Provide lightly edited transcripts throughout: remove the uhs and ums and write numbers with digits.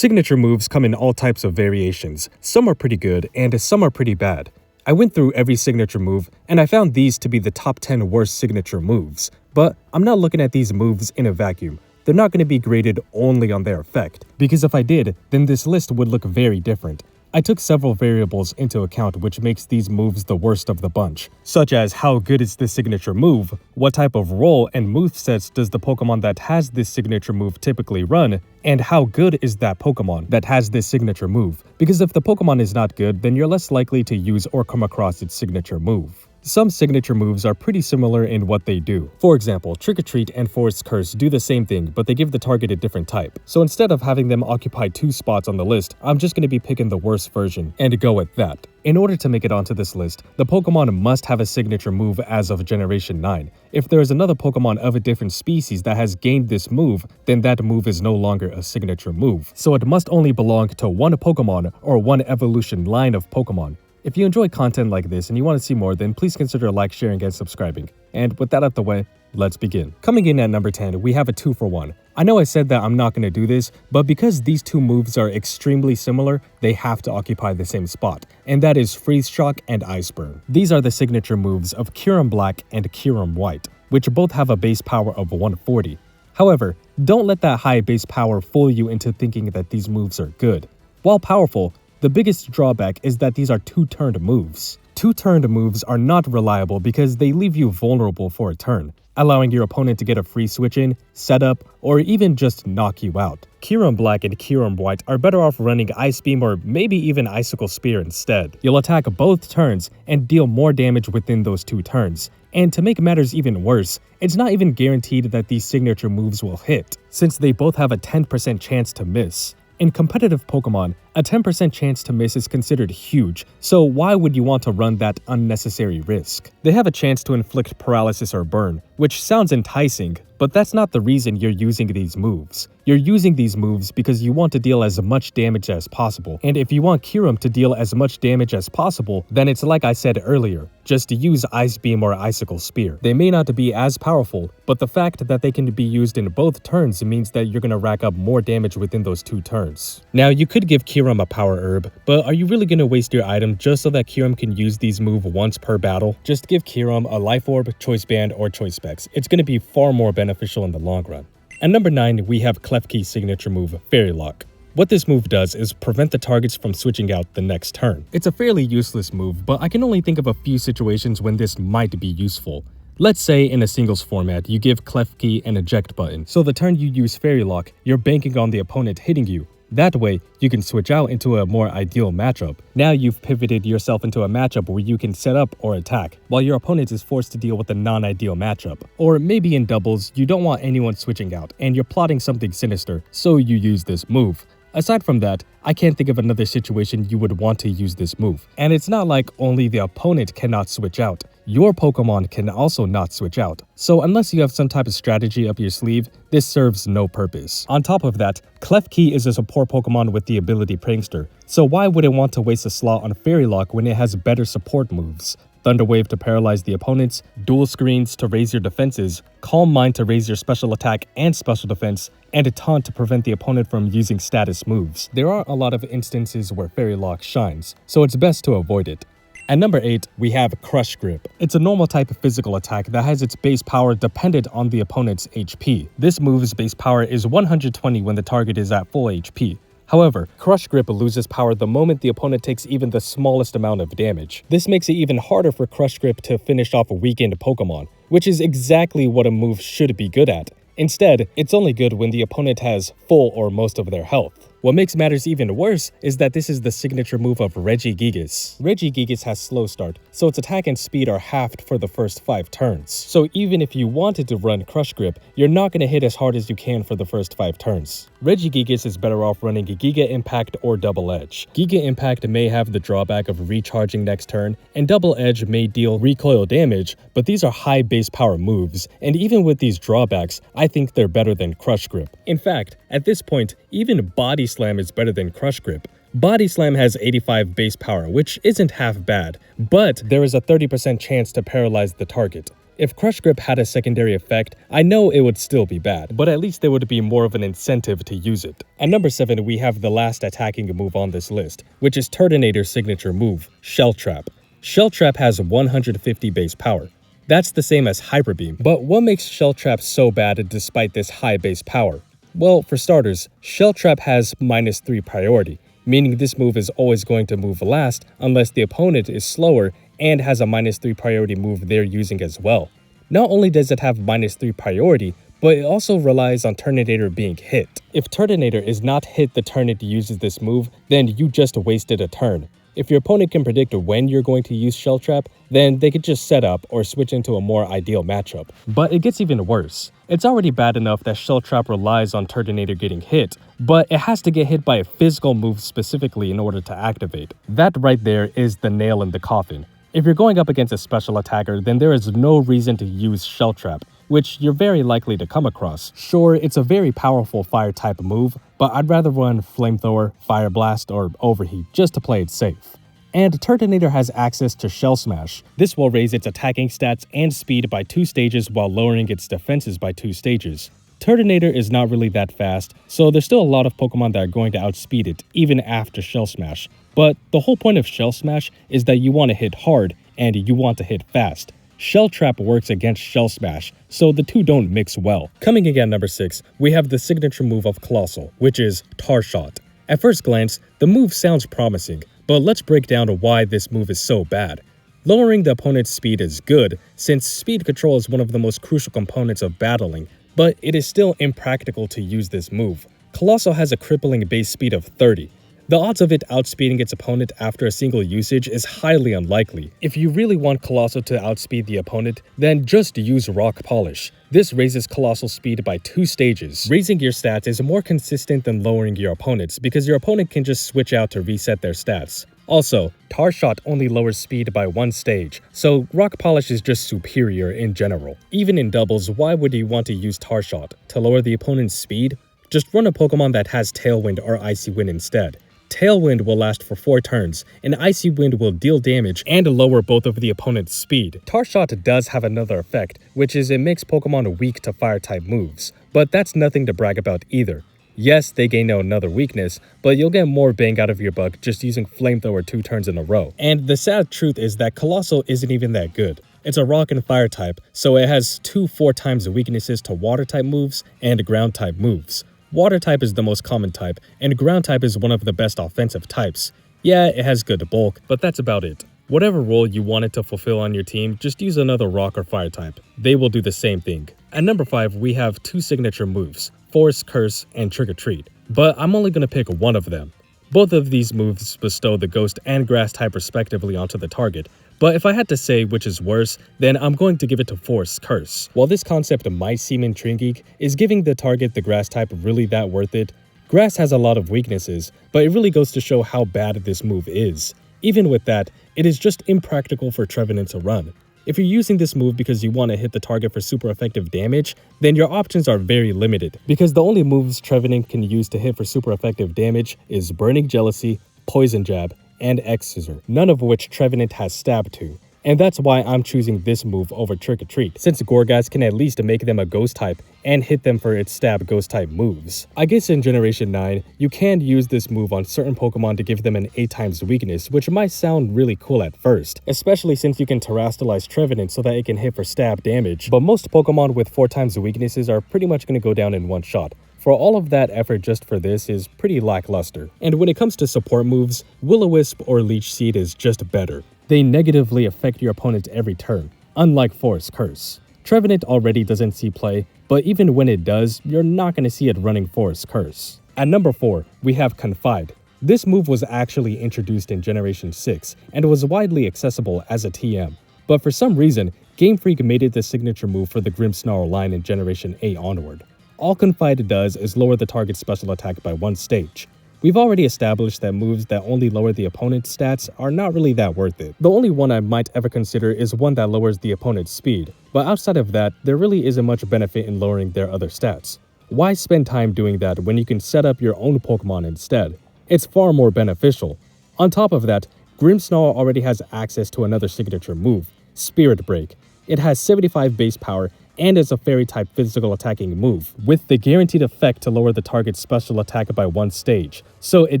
Signature moves come in all types of variations. Some are pretty good, and some are pretty bad. I went through every signature move, and I found these to be the top 10 worst signature moves. But I'm not looking at these moves in a vacuum. They're not going to be graded only on their effect, because if I did, then this list would look very different. I took several variables into account which makes these moves the worst of the bunch, such as how good is this signature move, what type of role and movesets does the Pokemon that has this signature move typically run, and how good is that Pokemon that has this signature move, because if the Pokemon is not good, then you're less likely to use or come across its signature move. Some signature moves are pretty similar in what they do. For example, Trick or Treat and Forest Curse do the same thing, but they give the target a different type. So instead of having them occupy 2 spots on the list, I'm just going to be picking the worst version and go with that. In order to make it onto this list, the Pokemon must have a signature move as of Generation 9. If there is another Pokemon of a different species that has gained this move, then that move is no longer a signature move. So it must only belong to one Pokemon or one evolution line of Pokemon. If you enjoy content like this and you want to see more, then please consider like, sharing, and subscribing. And with that out the way, let's begin. Coming in at number 10, we have a 2-for-1. I know I said that I'm not going to do this, but because these two moves are extremely similar, they have to occupy the same spot, and that is Freeze Shock and Ice Burn. These are the signature moves of Kyurem Black and Kyurem White, which both have a base power of 140. However, don't let that high base power fool you into thinking that these moves are good. While powerful, the biggest drawback is that these are 2-turned moves. 2-turned moves are not reliable because they leave you vulnerable for a turn, allowing your opponent to get a free switch in, setup, or even just knock you out. Kyurem Black and Kyurem White are better off running Ice Beam or maybe even Icicle Spear instead. You'll attack both turns and deal more damage within those 2 turns. And to make matters even worse, it's not even guaranteed that these signature moves will hit, since they both have a 10% chance to miss. In competitive Pokemon, a 10% chance to miss is considered huge, so why would you want to run that unnecessary risk? They have a chance to inflict paralysis or burn, which sounds enticing, but that's not the reason you're using these moves. You're using these moves because you want to deal as much damage as possible, and if you want Kyurem to deal as much damage as possible, then it's like I said earlier, just use Ice Beam or Icicle Spear. They may not be as powerful, but the fact that they can be used in both turns means that you're gonna rack up more damage within those 2 turns. Now, you could give Kyurem a power herb, but are you really gonna waste your item just so that Kyurem can use these moves once per battle? Just give Kyurem a Life Orb, Choice Band, or Choice Specs. It's gonna be far more beneficial in the long run. At number 9, we have Klefki's signature move, Fairy Lock. What this move does is prevent the targets from switching out the next turn. It's a fairly useless move, but I can only think of a few situations when this might be useful. Let's say in a singles format, you give Klefki an eject button, so the turn you use Fairy Lock, you're banking on the opponent hitting you. That way, you can switch out into a more ideal matchup. Now you've pivoted yourself into a matchup where you can set up or attack, while your opponent is forced to deal with a non-ideal matchup. Or maybe in doubles, you don't want anyone switching out, and you're plotting something sinister, so you use this move. Aside from that, I can't think of another situation you would want to use this move. And it's not like only the opponent cannot switch out. Your Pokemon can also not switch out. So unless you have some type of strategy up your sleeve, this serves no purpose. On top of that, Klefki is a support Pokemon with the ability Prankster. So why would it want to waste a slot on Fairy Lock when it has better support moves? Thunder Wave to paralyze the opponents, Dual Screens to raise your defenses, Calm Mind to raise your special attack and special defense, and a Taunt to prevent the opponent from using status moves. There are a lot of instances where Fairy Lock shines, so it's best to avoid it. At number 8, we have Crush Grip. It's a normal type of physical attack that has its base power dependent on the opponent's HP. This move's base power is 120 when the target is at full HP. However, Crush Grip loses power the moment the opponent takes even the smallest amount of damage. This makes it even harder for Crush Grip to finish off a weakened Pokemon, which is exactly what a move should be good at. Instead, it's only good when the opponent has full or most of their health. What makes matters even worse is that this is the signature move of Regigigas. Regigigas has slow start, so its attack and speed are halved for the first 5 turns. So even if you wanted to run Crush Grip, you're not going to hit as hard as you can for the first 5 turns. Regigigas is better off running Giga Impact or Double Edge. Giga Impact may have the drawback of recharging next turn, and Double Edge may deal recoil damage, but these are high base power moves, and even with these drawbacks, I think they're better than Crush Grip. In fact, at this point, even Body Slam is better than Crush Grip. Body Slam has 85 base power, which isn't half bad, but there is a 30% chance to paralyze the target. If Crush Grip had a secondary effect, I know it would still be bad, but at least there would be more of an incentive to use it. At number 7, we have the last attacking move on this list, which is Turtonator's signature move, Shell Trap. Shell Trap has 150 base power. That's the same as Hyper Beam, but what makes Shell Trap so bad despite this high base power? Well, for starters, Shell Trap has -3 priority, meaning this move is always going to move last unless the opponent is slower and has a -3 priority move they're using as well. Not only does it have -3 priority, but it also relies on Turtonator being hit. If Turtonator is not hit the turn it uses this move, then you just wasted a turn. If your opponent can predict when you're going to use Shell Trap, then they could just set up or switch into a more ideal matchup. But it gets even worse. It's already bad enough that Shell Trap relies on Turtonator getting hit, but it has to get hit by a physical move specifically in order to activate. That right there is the nail in the coffin. If you're going up against a special attacker, then there is no reason to use Shell Trap, which you're very likely to come across. Sure, it's a very powerful fire type move, but I'd rather run Flamethrower, Fire Blast, or Overheat just to play it safe. And Turtonator has access to Shell Smash. This will raise its attacking stats and speed by 2 stages while lowering its defenses by 2 stages. Turtonator is not really that fast, so there's still a lot of Pokemon that are going to outspeed it, even after Shell Smash. But the whole point of Shell Smash is that you want to hit hard, and you want to hit fast. Shell Trap works against Shell Smash, so the two don't mix well. Coming in at number 6, we have the signature move of Coalossal, which is Tar Shot. At first glance, the move sounds promising, but let's break down why this move is so bad. Lowering the opponent's speed is good, since speed control is one of the most crucial components of battling, but it is still impractical to use this move. Coalossal has a crippling base speed of 30. The odds of it outspeeding its opponent after a single usage is highly unlikely. If you really want Coalossal to outspeed the opponent, then just use Rock Polish. This raises Coalossal speed by 2 stages. Raising your stats is more consistent than lowering your opponent's because your opponent can just switch out to reset their stats. Also, Tar Shot only lowers speed by 1 stage, so Rock Polish is just superior in general. Even in doubles, why would you want to use Tar Shot? To lower the opponent's speed? Just run a Pokemon that has Tailwind or Icy Wind instead. Tailwind will last for 4 turns, and Icy Wind will deal damage and lower both of the opponent's speed. Tar Shot does have another effect, which is it makes Pokemon weak to fire-type moves, but that's nothing to brag about either. Yes, they gain another weakness, but you'll get more bang out of your buck just using Flamethrower 2 turns in a row. And the sad truth is that Coalossal isn't even that good. It's a rock and fire type, so it has 2 4x weaknesses to water type moves and ground type moves. Water type is the most common type, and ground type is one of the best offensive types. Yeah, it has good bulk, but that's about it. Whatever role you want it to fulfill on your team, just use another rock or fire type. They will do the same thing. At number 5, we have 2 signature moves, Force Curse and Trick or Treat, but I'm only going to pick one of them. Both of these moves bestow the Ghost and Grass type respectively onto the target, but if I had to say which is worse, then I'm going to give it to Force Curse. While this concept might seem intriguing, is giving the target the Grass type really that worth it? Grass has a lot of weaknesses, but it really goes to show how bad this move is. Even with that, it is just impractical for Trevenant to run. If you're using this move because you want to hit the target for super effective damage, then your options are very limited, because the only moves Trevenant can use to hit for super effective damage is Burning Jealousy, Poison Jab, and X-Scissor, none of which Trevenant has Stab to. And that's why I'm choosing this move over Trick or Treat, since Gorgas can at least make them a Ghost type and hit them for its Stab Ghost type moves. I guess in Generation 9, you can use this move on certain Pokemon to give them an 8x weakness, which might sound really cool at first, especially since you can Terrastalize Trevenant so that it can hit for stab damage, but most Pokemon with 4x weaknesses are pretty much going to go down in one shot. For all of that effort just for this is pretty lackluster. And when it comes to support moves, Will-O-Wisp or Leech Seed is just better. They negatively affect your opponent every turn, unlike Force Curse. Trevenant already doesn't see play, but even when it does, you're not going to see it running Force Curse. At number 4, we have Confide. This move was actually introduced in Generation 6 and was widely accessible as a TM, but for some reason, Game Freak made it the signature move for the Grimmsnarl line in Generation 8 onward. All Confide does is lower the target's special attack by 1 stage. We've already established that moves that only lower the opponent's stats are not really that worth it. The only one I might ever consider is one that lowers the opponent's speed, but outside of that, there really isn't much benefit in lowering their other stats. Why spend time doing that when you can set up your own Pokemon instead? It's far more beneficial. On top of that, Grimmsnarl already has access to another signature move, Spirit Break. It has 75 base power and is a fairy-type physical attacking move, with the guaranteed effect to lower the target's special attack by 1 stage. So it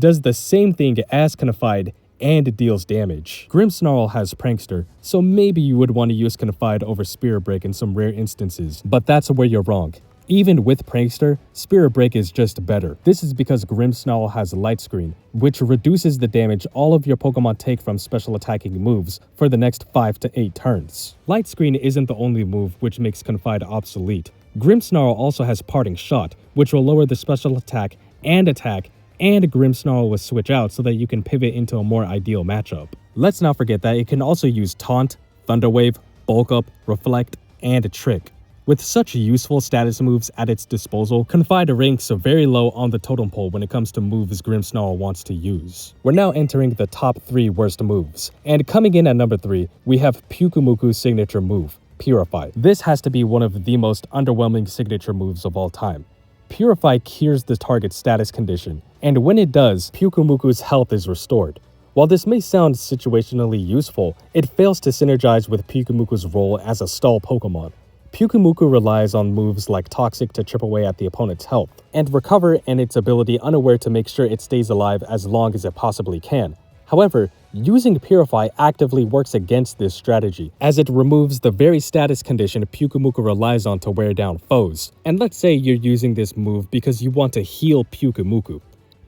does the same thing as Confide and deals damage. Grimmsnarl has Prankster, so maybe you would want to use Confide over Spirit Break in some rare instances, but that's where you're wrong. Even with Prankster, Spirit Break is just better. This is because Grimmsnarl has Light Screen, which reduces the damage all of your Pokemon take from special attacking moves for the next 5 to 8 turns. Light Screen isn't the only move which makes Confide obsolete. Grimmsnarl also has Parting Shot, which will lower the special attack, and Grimmsnarl will switch out so that you can pivot into a more ideal matchup. Let's not forget that it can also use Taunt, Thunder Wave, Bulk Up, Reflect, and Trick. With such useful status moves at its disposal, Confide ranks very low on the totem pole when it comes to moves Grimmsnarl wants to use. We're now entering the top 3 worst moves, and coming in at number 3, we have Pyukumuku's signature move, Purify. This has to be one of the most underwhelming signature moves of all time. Purify cures the target's status condition, and when it does, Pyukumuku's health is restored. While this may sound situationally useful, it fails to synergize with Pyukumuku's role as a stall Pokemon. Pyukumuku relies on moves like Toxic to chip away at the opponent's health, and Recover and its ability Unaware to make sure it stays alive as long as it possibly can. However, using Purify actively works against this strategy, as it removes the very status condition Pyukumuku relies on to wear down foes. And let's say you're using this move because you want to heal Pyukumuku.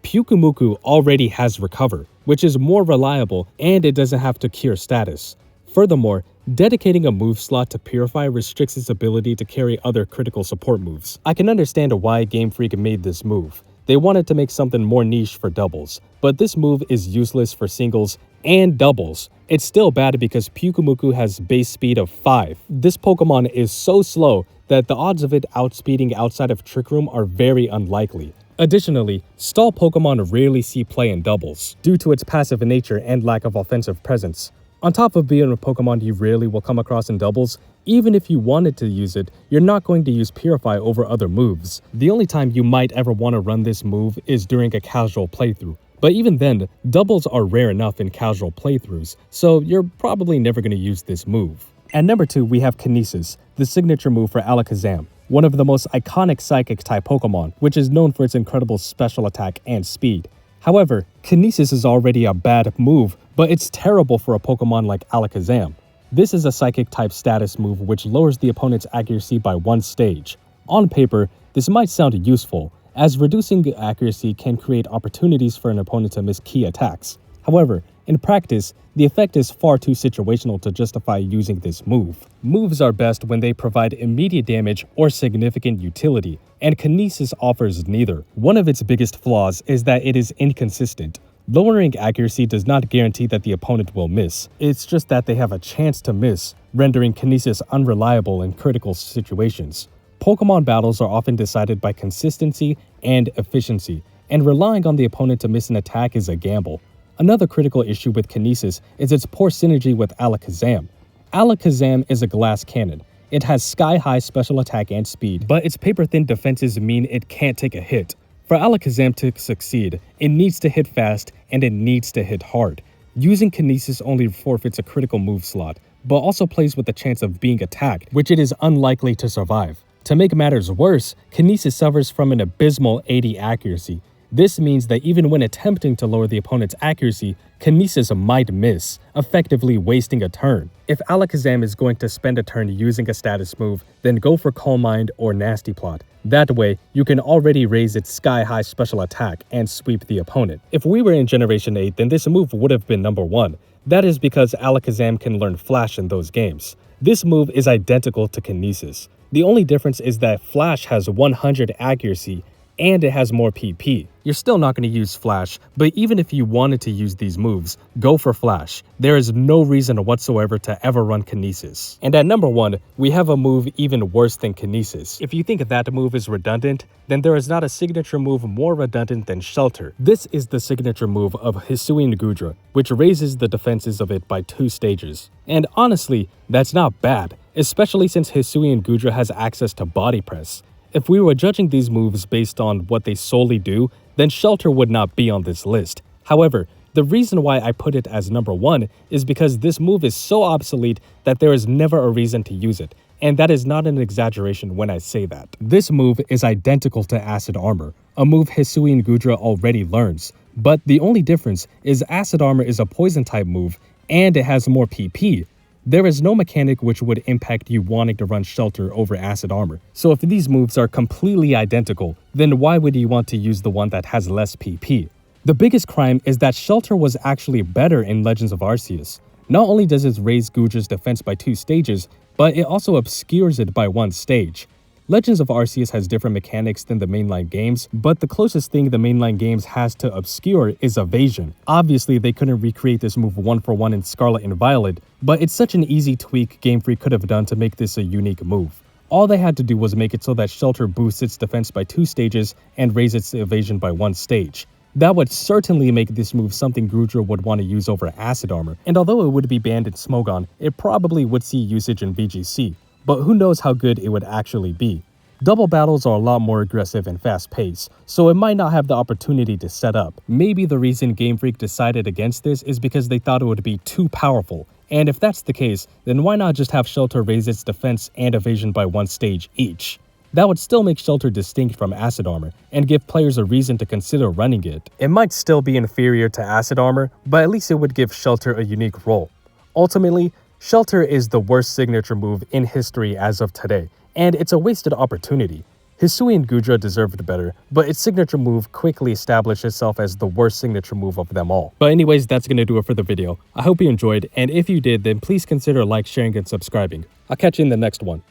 Pyukumuku already has Recover, which is more reliable and it doesn't have to cure status. Furthermore, dedicating a move slot to Purify restricts its ability to carry other critical support moves. I can understand why Game Freak made this move. They wanted to make something more niche for doubles, but this move is useless for singles and doubles. It's still bad because Pyukumuku has base speed of 5. This Pokemon is so slow that the odds of it outspeeding outside of Trick Room are very unlikely. Additionally, stall Pokemon rarely see play in doubles, due to its passive nature and lack of offensive presence. On top of being a Pokemon you rarely will come across in doubles, even if you wanted to use it, you're not going to use Purify over other moves. The only time you might ever want to run this move is during a casual playthrough. But even then, doubles are rare enough in casual playthroughs, so you're probably never going to use this move. At number 2, we have Kinesis, the signature move for Alakazam, one of the most iconic Psychic-type Pokemon, which is known for its incredible special attack and speed. However, Kinesis is already a bad move, but it's terrible for a Pokemon like Alakazam. This is a Psychic-type status move which lowers the opponent's accuracy by 1 stage. On paper, this might sound useful, as reducing the accuracy can create opportunities for an opponent to miss key attacks. However, in practice, the effect is far too situational to justify using this move. Moves are best when they provide immediate damage or significant utility, and Kinesis offers neither. One of its biggest flaws is that it is inconsistent. Lowering accuracy does not guarantee that the opponent will miss. It's just that they have a chance to miss, rendering Kinesis unreliable in critical situations. Pokemon battles are often decided by consistency and efficiency, and relying on the opponent to miss an attack is a gamble. Another critical issue with Kinesis is its poor synergy with Alakazam. Alakazam is a glass cannon. It has sky-high special attack and speed, but its paper-thin defenses mean it can't take a hit. For Alakazam to succeed, it needs to hit fast and it needs to hit hard. Using Kinesis only forfeits a critical move slot, but also plays with the chance of being attacked, which it is unlikely to survive. To make matters worse, Kinesis suffers from an abysmal 80 accuracy. This means that even when attempting to lower the opponent's accuracy, Kinesis might miss, effectively wasting a turn. If Alakazam is going to spend a turn using a status move, then go for Calm Mind or Nasty Plot. That way, you can already raise its sky-high special attack and sweep the opponent. If we were in Generation 8, then this move would have been number 1. That is because Alakazam can learn Flash in those games. This move is identical to Kinesis. The only difference is that Flash has 100 accuracy, and it has more PP. You're still not going to use Flash, but even if you wanted to use these moves, go for Flash. There is no reason whatsoever to ever run Kinesis. And at number 1, we have a move even worse than Kinesis. If you think that move is redundant, then there is not a signature move more redundant than Shelter. This is the signature move of Hisuian Goodra, which raises the defenses of it by 2 stages. And honestly, that's not bad, especially since Hisuian Goodra has access to Body Press. If we were judging these moves based on what they solely do, then Shelter would not be on this list. However, The reason why I put it as number 1 is because this move is so obsolete that there is never a reason to use it, and that is not an exaggeration when I say that. This move is identical to Acid Armor, a move Hisuian Goodra already learns, but the only difference is Acid Armor is a poison type move and it has more PP. There is no mechanic which would impact you wanting to run Shelter over Acid Armor. So if these moves are completely identical, then why would you want to use the one that has less PP? The biggest crime is that Shelter was actually better in Legends of Arceus. Not only does it raise Goodra's defense by 2 stages, but it also obscures it by 1 stage. Legends of Arceus has different mechanics than the mainline games, but the closest thing the mainline games has to obscure is evasion. Obviously, they couldn't recreate this move 1-for-1 in Scarlet and Violet, but it's such an easy tweak Game Freak could have done to make this a unique move. All they had to do was make it so that Shelter boosts its defense by 2 stages and raises its evasion by 1 stage. That would certainly make this move something Goodra would want to use over Acid Armor, and although it would be banned in Smogon, it probably would see usage in VGC, but who knows how good it would actually be. Double battles are a lot more aggressive and fast-paced, so it might not have the opportunity to set up. Maybe the reason Game Freak decided against this is because they thought it would be too powerful, and if that's the case, then why not just have Shelter raise its defense and evasion by 1 stage each? That would still make Shelter distinct from Acid Armor and give players a reason to consider running it. It might still be inferior to Acid Armor, but at least it would give Shelter a unique role. Ultimately, Shelter is the worst signature move in history as of today, and it's a wasted opportunity. Hisuian Goodra deserved better, but its signature move quickly established itself as the worst signature move of them all. But anyways, that's gonna do it for the video. I hope you enjoyed, and if you did, then please consider sharing, and subscribing. I'll catch you in the next one.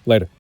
Later.